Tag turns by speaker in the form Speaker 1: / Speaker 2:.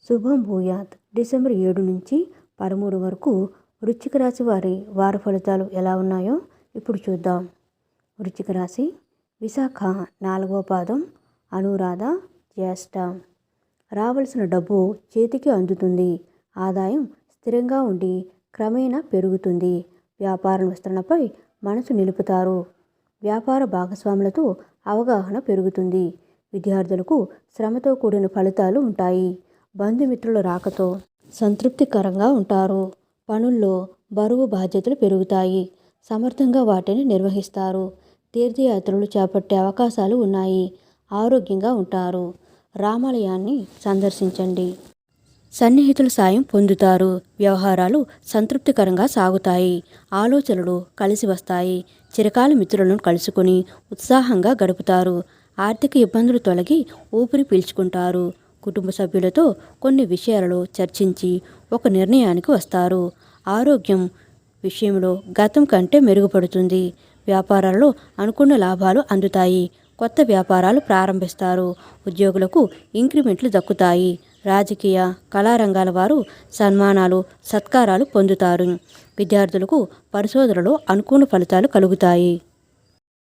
Speaker 1: శుభం భూయాత్. డిసెంబర్ 7 నుంచి 13 వరకు వృశ్చిక రాశి వారి వార ఫలితాలు ఎలా ఉన్నాయో ఇప్పుడు చూద్దాం. వృశ్చిక రాశి విశాఖ 4వ పాదం, అనురాధ, జ్యేష్ఠ. రావలసిన డబ్బు చేతికి అందుతుంది. ఆదాయం స్థిరంగా ఉండి క్రమేణా పెరుగుతుంది. వ్యాపార విస్తరణపై మనసు నిలుపుతారు. వ్యాపార భాగస్వాములతో అవగాహన పెరుగుతుంది. విద్యార్థులకు శ్రమతో కూడిన ఫలితాలు ఉంటాయి. బంధుమిత్రుల రాకతో సంతృప్తికరంగా ఉంటారు. పనుల్లో బరువు బాధ్యతలు పెరుగుతాయి. సమర్థంగా వాటిని నిర్వహిస్తారు. తీర్థయాత్రలు చేపట్టే అవకాశాలు ఉన్నాయి. ఆరోగ్యంగా ఉంటారు. రామాలయాన్ని సందర్శించండి. సన్నిహితుల సాయం పొందుతారు. వ్యవహారాలు సంతృప్తికరంగా సాగుతాయి. ఆలోచనలు కలిసి వస్తాయి. చిరకాల మిత్రులను కలుసుకుని ఉత్సాహంగా గడుపుతారు. ఆర్థిక ఇబ్బందులు తొలగి ఊపిరి పీల్చుకుంటారు. కుటుంబ సభ్యులతో కొన్ని విషయాలలో చర్చించి ఒక నిర్ణయానికి వస్తారు. ఆరోగ్యం విషయంలో గతం కంటే మెరుగుపడుతుంది. వ్యాపారాల్లో అనుకున్న లాభాలు అందుతాయి. కొత్త వ్యాపారాలు ప్రారంభిస్తారు. ఉద్యోగులకు ఇంక్రిమెంట్లు దక్కుతాయి. రాజకీయ, కళారంగాల వారు సన్మానాలు, సత్కారాలు పొందుతారు. విద్యార్థులకు పరిశోధనలో అనుకూల ఫలితాలు కలుగుతాయి.